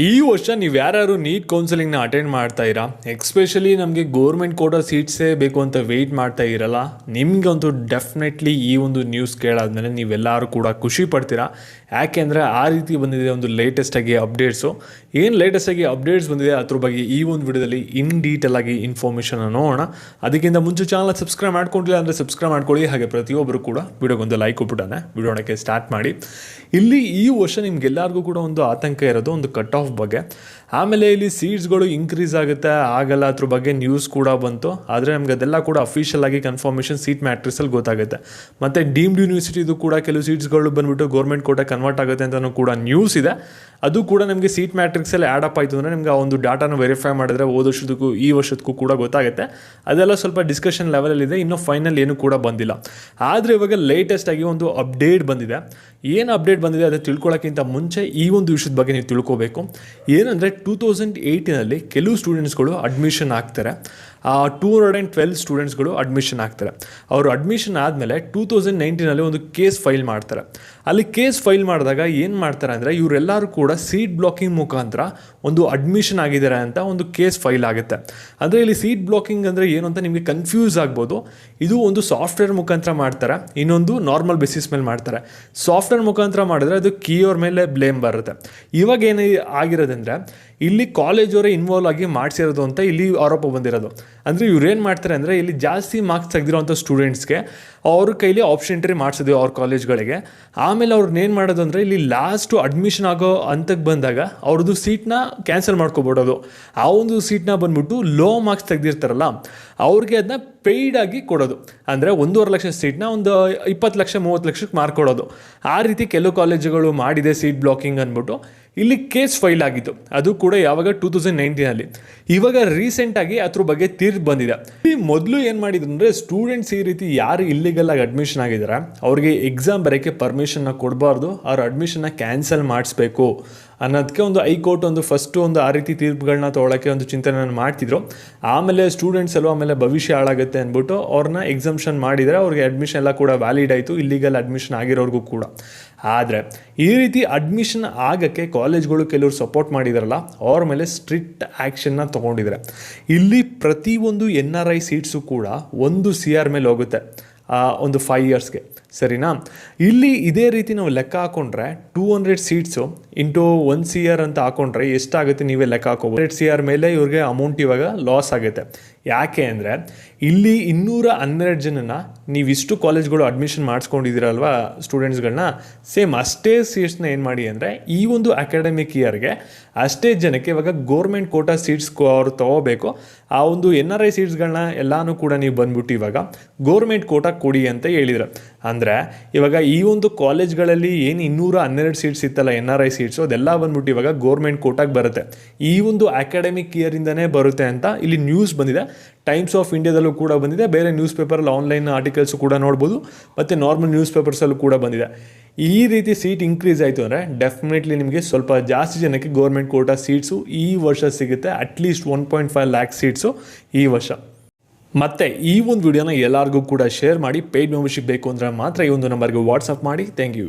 ಈ ವರ್ಷ ನೀವು ಯಾರ್ಯಾರು ನೀಟ್ ಕೌನ್ಸಿಲಿಂಗ್ನ ಅಟೆಂಡ್ ಮಾಡ್ತಾ ಇರಾ, ಎಕ್ಸ್ಪೆಷಲಿ ನಮಗೆ ಗೋರ್ಮೆಂಟ್ ಕೋಟಾ ಸೀಟ್ಸೇ ಬೇಕು ಅಂತ ವೆಯ್ಟ್ ಮಾಡ್ತಾ ಇರಲ್ಲ, ನಿಮಗಂತೂ ಡೆಫಿನೆಟ್ಲಿ ಈ ಒಂದು ನ್ಯೂಸ್ ಕೇಳಾದ್ಮೇಲೆ ನೀವೆಲ್ಲರೂ ಕೂಡ ಖುಷಿ ಪಡ್ತೀರಾ. ಯಾಕೆಂದರೆ ಆ ರೀತಿ ಬಂದಿದೆ ಒಂದು ಲೇಟೆಸ್ಟಾಗಿ ಅಪ್ಡೇಟ್ಸು. ಏನು ಲೇಟೆಸ್ಟಾಗಿ ಅಪ್ಡೇಟ್ಸ್ ಬಂದಿದೆ ಅದ್ರ ಬಗ್ಗೆ ಈ ಒಂದು ವಿಡಿಯೋದಲ್ಲಿ ಇನ್ ಡೀಟೇಲ್ ಆಗಿ ಇನ್ಫಾರ್ಮೇಷನ್ ನೋಡೋಣ. ಅದಕ್ಕಿಂತ ಮುಂಚೆ ಚಾನಲ್ ಸಬ್ಸ್ಕ್ರೈಬ್ ಮಾಡ್ಕೊಂಡಿಲ್ಲ ಅಂದರೆ ಸಬ್ಸ್ಕ್ರೈಬ್ ಮಾಡ್ಕೊಳ್ಳಿ. ಹಾಗೆ ಪ್ರತಿಯೊಬ್ಬರು ಕೂಡ ವಿಡಿಯೋಗೊಂದು ಲೈಕ್ ಕೊಟ್ಬಿಟ್ಟಾನೆ ವಿಡಿಯೋಕ್ಕೆ ಸ್ಟಾರ್ಟ್ ಮಾಡಿ. ಇಲ್ಲಿ ಈ ವರ್ಷ ನಿಮ್ಗೆಲ್ಲರಿಗೂ ಕೂಡ ಒಂದು ಆತಂಕ ಇರೋದು ಒಂದು ಕಟ್ ಆಫ್ ಬಗ್ಗೆ. ಆಮೇಲೆ ಇಲ್ಲಿ ಸೀಟ್ಸ್ಗಳು ಇನ್ಕ್ರೀಸ್ ಆಗುತ್ತೆ ಆಗಲ್ಲ ಅದ್ರ ಬಗ್ಗೆ ನ್ಯೂಸ್ ಕೂಡ ಬಂತು. ಆದರೆ ನಮ್ಗೆ ಅದೆಲ್ಲ ಕೂಡ ಅಫಿಷಿಯಲ್ ಆಗಿ ಕನ್ಫರ್ಮೇಷನ್ ಸೀಟ್ ಮ್ಯಾಟ್ರಿಕ್ಸಲ್ಲಿ ಗೊತ್ತಾಗುತ್ತೆ. ಮತ್ತು ಡೀಮ್ಡ್ ಯೂನಿವರ್ಸಿಟಿದು ಕೂಡ ಕೆಲವು ಸೀಟ್ಸ್ಗಳು ಬಂದುಬಿಟ್ಟು ಗೌರ್ಮೆಂಟ್ ಕೋಟಾ ಕನ್ವರ್ಟ್ ಆಗುತ್ತೆ ಅಂತಲೂ ಕೂಡ ನ್ಯೂಸ್ ಇದೆ. ಅದು ಕೂಡ ನಮಗೆ ಸೀಟ್ ಮ್ಯಾಟ್ರಿಕ್ಸಲ್ಲಿ ಆ್ಯಡ್ ಅಪ್ ಆಯಿತು ಅಂದರೆ ನಿಮ್ಗೆ ಆ ಒಂದು ಡಾಟಾನ ವೆರಿಫೈ ಮಾಡಿದ್ರೆ ಹೋದ ವರ್ಷದಕ್ಕೂ ಈ ವರ್ಷದಕ್ಕೂ ಕೂಡ ಗೊತ್ತಾಗುತ್ತೆ. ಅದೆಲ್ಲ ಸ್ವಲ್ಪ ಡಿಸ್ಕಷನ್ ಲೆವೆಲಲ್ಲಿದೆ, ಇನ್ನೂ ಫೈನಲ್ ಏನು ಕೂಡ ಬಂದಿಲ್ಲ. ಆದರೆ ಇವಾಗ ಲೇಟೆಸ್ಟಾಗಿ ಒಂದು ಅಪ್ಡೇಟ್ ಬಂದಿದೆ. ಏನು ಅಪ್ಡೇಟ್ ಬಂದಿದೆ ಅದು ತಿಳ್ಕೊಳ್ಳೋಕ್ಕಿಂತ ಮುಂಚೆ ಈ ಒಂದು ವಿಷಯದ ಬಗ್ಗೆ ನೀವು ತಿಳ್ಕೋಬೇಕು. ಏನಂದರೆ 2018 ಕೆಲವು ಸ್ಟೂಡೆಂಟ್ಸ್ಗಳು ಅಡ್ಮಿಷನ್ ಆಗ್ತಾರೆ. 212 ಸ್ಟೂಡೆಂಟ್ಸ್ಗಳು ಅಡ್ಮಿಷನ್ ಆಗ್ತಾರೆ. ಅವರು ಅಡ್ಮಿಷನ್ ಆದಮೇಲೆ 2019 ಒಂದು ಕೇಸ್ ಫೈಲ್ ಮಾಡ್ತಾರೆ. ಅಲ್ಲಿ ಕೇಸ್ ಫೈಲ್ ಮಾಡಿದಾಗ ಏನು ಮಾಡ್ತಾರೆ ಅಂದರೆ ಇವರೆಲ್ಲರೂ ಕೂಡ ಸೀಟ್ ಬ್ಲಾಕಿಂಗ್ ಮುಖಾಂತರ ಒಂದು ಅಡ್ಮಿಷನ್ ಆಗಿದ್ದಾರೆ ಅಂತ ಒಂದು ಕೇಸ್ ಫೈಲ್ ಆಗುತ್ತೆ. ಅಂದರೆ ಇಲ್ಲಿ ಸೀಟ್ ಬ್ಲಾಕಿಂಗ್ ಅಂದರೆ ಏನು ಅಂತ ನಿಮಗೆ ಕನ್ಫ್ಯೂಸ್ ಆಗ್ಬೋದು. ಇದು ಒಂದು ಸಾಫ್ಟ್ವೇರ್ ಮುಖಾಂತರ ಮಾಡ್ತಾರೆ, ಇನ್ನೊಂದು ನಾರ್ಮಲ್ ಬೇಸಿಸ್ ಮೇಲೆ ಮಾಡ್ತಾರೆ. ಸಾಫ್ಟ್ವೇರ್ ಮುಖಾಂತರ ಮಾಡಿದ್ರೆ ಅದು ಕೀಯೋರ್ ಮೇಲೆ ಬ್ಲೇಮ್ ಬರುತ್ತೆ. ಇವಾಗ ಏನು ಆಗಿರೋದಂದರೆ ಇಲ್ಲಿ ಕಾಲೇಜವರೇ ಇನ್ವಾಲ್ವ್ ಆಗಿ ಮಾಡಿಸಿರೋದು ಅಂತ ಇಲ್ಲಿ ಆರೋಪ ಬಂದಿರೋದು. ಅಂದರೆ ಇವ್ರು ಏನು ಮಾಡ್ತಾರೆ ಅಂದರೆ ಇಲ್ಲಿ ಜಾಸ್ತಿ ಮಾರ್ಕ್ಸ್ ತೆಗೆದಿರೋಂಥ ಸ್ಟೂಡೆಂಟ್ಸ್ಗೆ ಅವ್ರ ಕೈಲಿ ಆಪ್ಷನ್ ಎಂಟ್ರಿ ಮಾಡಿಸಿದ್ವಿ ಅವ್ರ ಕಾಲೇಜ್ಗಳಿಗೆ. ಆಮೇಲೆ ಅವ್ರನ್ನ ಏನು ಮಾಡೋದು ಅಂದರೆ ಇಲ್ಲಿ ಲಾಸ್ಟು ಅಡ್ಮಿಷನ್ ಆಗೋ ಹಂತಕ್ಕೆ ಬಂದಾಗ ಅವ್ರದ್ದು ಸೀಟ್ನ ಕ್ಯಾನ್ಸಲ್ ಮಾಡ್ಕೊಬಿಡೋದು. ಆ ಒಂದು ಸೀಟ್ನ ಬಂದ್ಬಿಟ್ಟು ಲೋ ಮಾರ್ಕ್ಸ್ ತೆಗೆದಿರ್ತಾರಲ್ಲ ಅವ್ರಿಗೆ ಅದನ್ನ ಪೇಯ್ಡಾಗಿ ಕೊಡೋದು. ಅಂದರೆ 1.5 ಲಕ್ಷ ಸೀಟ್ನ ಒಂದು 20 ಲಕ್ಷ 30 ಲಕ್ಷಕ್ಕೆ ಮಾರ್ಕೊಡೋದು. ಆ ರೀತಿ ಕೆಲವು ಕಾಲೇಜುಗಳು ಮಾಡಿದೆ ಸೀಟ್ ಬ್ಲಾಕಿಂಗ್ ಅಂದ್ಬಿಟ್ಟು ಇಲ್ಲಿ ಕೇಸ್ ಫೈಲ್ ಆಗಿತ್ತು. ಅದು ಕೂಡ ಯಾವಾಗ 2019 ಇವಾಗ ರೀಸೆಂಟಾಗಿ ಅದ್ರ ಬಗ್ಗೆ ತೀರ್ಪು ಬಂದಿದೆ. ಈ ಮೊದಲು ಏನು ಮಾಡಿದ್ರು ಅಂದರೆ ಸ್ಟೂಡೆಂಟ್ಸ್ ಈ ರೀತಿ ಯಾರು ಇಲ್ಲಿಗಲ್ ಆಗಿ ಅಡ್ಮಿಷನ್ ಆಗಿದ್ದಾರೆ ಅವ್ರಿಗೆ ಎಕ್ಸಾಮ್ ಬರೋಕ್ಕೆ ಪರ್ಮಿಷನ್ನ ಕೊಡಬಾರ್ದು, ಅವ್ರ ಅಡ್ಮಿಷನ್ನ ಕ್ಯಾನ್ಸಲ್ ಮಾಡಿಸ್ಬೇಕು ಅನ್ನೋದಕ್ಕೆ ಒಂದು ಹೈಕೋರ್ಟ್ ಫಸ್ಟು ಆ ರೀತಿ ತೀರ್ಪುಗಳನ್ನ ತೊಗೊಳಕ್ಕೆ ಒಂದು ಚಿಂತನೆಯನ್ನು ಮಾಡ್ತಿದ್ರು. ಆಮೇಲೆ ಸ್ಟೂಡೆಂಟ್ಸ್ ಎಲ್ಲೋ ಆಮೇಲೆ ಭವಿಷ್ಯ ಹಾಳಾಗುತ್ತೆ ಅಂದ್ಬಿಟ್ಟು ಅವ್ರನ್ನ ಎಕ್ಸಾಮ್ಷನ್ ಮಾಡಿದರೆ ಅವ್ರಿಗೆ ಅಡ್ಮಿಷನ್ ಎಲ್ಲ ಕೂಡ ವ್ಯಾಲಿಡ್ ಆಯಿತು, ಇಲ್ಲಿಗಲ್ ಅಡ್ಮಿಷನ್ ಆಗಿರೋರ್ಗೂ ಕೂಡ. ಆದರೆ ಈ ರೀತಿ ಅಡ್ಮಿಷನ್ ಆಗೋಕ್ಕೆ ಕಾಲೇಜ್ಗಳು ಕೆಲವರು ಸಪೋರ್ಟ್ ಮಾಡಿದಾರಲ್ಲ ಅವ್ರ ಮೇಲೆ ಸ್ಟ್ರಿಕ್ಟ್ ಆ್ಯಕ್ಷನ್ನ ತೊಗೊಂಡಿದ್ದಾರೆ. ಇಲ್ಲಿ ಪ್ರತಿಯೊಂದು NRI ಸೀಟ್ಸು ಕೂಡ 1 CR ಮೇಲೆ ಹೋಗುತ್ತೆ ಒಂದು 5 ಇಯರ್ಸ್ಗೆ, ಸರಿನಾ? ಇಲ್ಲಿ ಇದೇ ರೀತಿ ನಾವು ಲೆಕ್ಕ ಹಾಕೊಂಡ್ರೆ 200 ಸೀಟ್ಸು ಇಂಟು 1 CR ಅಂತ ಹಾಕೊಂಡ್ರೆ ಎಷ್ಟಾಗುತ್ತೆ ನೀವೇ ಲೆಕ್ಕ ಹಾಕೋಬೋದು. 100 CR ಮೇಲೆ ಇವ್ರಿಗೆ ಅಮೌಂಟ್ ಇವಾಗ ಲಾಸ್ ಆಗುತ್ತೆ. ಯಾಕೆ ಅಂದರೆ ಇಲ್ಲಿ 212 ಜನನ ನೀವಿಷ್ಟು ಕಾಲೇಜ್ಗಳು ಅಡ್ಮಿಷನ್ ಮಾಡಿಸ್ಕೊಂಡಿದ್ದೀರಲ್ವ ಸ್ಟೂಡೆಂಟ್ಸ್ಗಳನ್ನ, ಸೇಮ್ ಅಷ್ಟೇ ಸೀಟ್ಸ್ನ ಏನು ಮಾಡಿ ಅಂದರೆ ಈ ಒಂದು ಅಕಾಡೆಮಿಕ್ ಇಯರ್ಗೆ ಅಷ್ಟೇ ಜನಕ್ಕೆ ಇವಾಗ ಗೋರ್ಮೆಂಟ್ ಕೋಟಾ ಸೀಟ್ಸ್ ಅವ್ರು ತೊಗೋಬೇಕು. ಆ ಒಂದು NRI ಸೀಟ್ಸ್ಗಳನ್ನ ಎಲ್ಲನೂ ಕೂಡ ನೀವು ಬಂದ್ಬಿಟ್ಟು ಇವಾಗ ಗೋರ್ಮೆಂಟ್ ಕೋಟಾ ಕೊಡಿ ಅಂತ ಹೇಳಿದ್ರು. ಅಂದರೆ ಇವಾಗ ಈ ಒಂದು ಕಾಲೇಜ್ಗಳಲ್ಲಿ ಏನು 212 ಸೀಟ್ಸ್ ಇತ್ತಲ್ಲ NRI ಸೀಟ್ಸು ಅದೆಲ್ಲ ಬಂದ್ಬಿಟ್ಟು ಇವಾಗ ಗೋರ್ಮೆಂಟ್ ಕೋಟಾಗೆ ಬರುತ್ತೆ. ಈ ಒಂದು ಅಕಾಡೆಮಿಕ್ ಇಯರಿಂದನೇ ಬರುತ್ತೆ ಅಂತ ಇಲ್ಲಿ ನ್ಯೂಸ್ ಬಂದಿದೆ. ಟೈಮ್ಸ್ ಆಫ್ ಇಂಡಿಯಾದಲ್ಲೂ ಕೂಡ ಬಂದಿದೆ, ಬೇರೆ ನ್ಯೂಸ್ ಪೇಪರಲ್ಲಿ ಆನ್ಲೈನ್ ಆರ್ಟಿಕಲ್ಸು ಕೂಡ ನೋಡ್ಬೋದು, ಮತ್ತು ನಾರ್ಮಲ್ ನ್ಯೂಸ್ ಪೇಪರ್ಸಲ್ಲೂ ಕೂಡ ಬಂದಿದೆ. ಈ ರೀತಿ ಸೀಟ್ ಇನ್ಕ್ರೀಸ್ ಆಯಿತು ಅಂದರೆ ಡೆಫಿನೆಟ್ಲಿ ನಿಮಗೆ ಸ್ವಲ್ಪ ಜಾಸ್ತಿ ಜನಕ್ಕೆ ಗೌರ್ಮೆಂಟ್ ಕೋಟಾ ಸೀಟ್ಸು ಈ ವರ್ಷ ಸಿಗುತ್ತೆ. ಅಟ್ಲೀಸ್ಟ್ 1.5 ಲ್ಯಾಕ್ ಸೀಟ್ಸು ಈ ವರ್ಷ. ಮತ್ತು ಈ ಒಂದು ವಿಡಿಯೋನ ಎಲ್ಲರಿಗೂ ಕೂಡ ಶೇರ್ ಮಾಡಿ. ಪೇಯ್ಡ್ ಮೆಂಬರ್ಶಿಪ್ ಬೇಕು ಅಂದರೆ ಮಾತ್ರ ಈ ಒಂದು ನಂಬರ್ಗೆ ವಾಟ್ಸಪ್ ಮಾಡಿ. Thank you.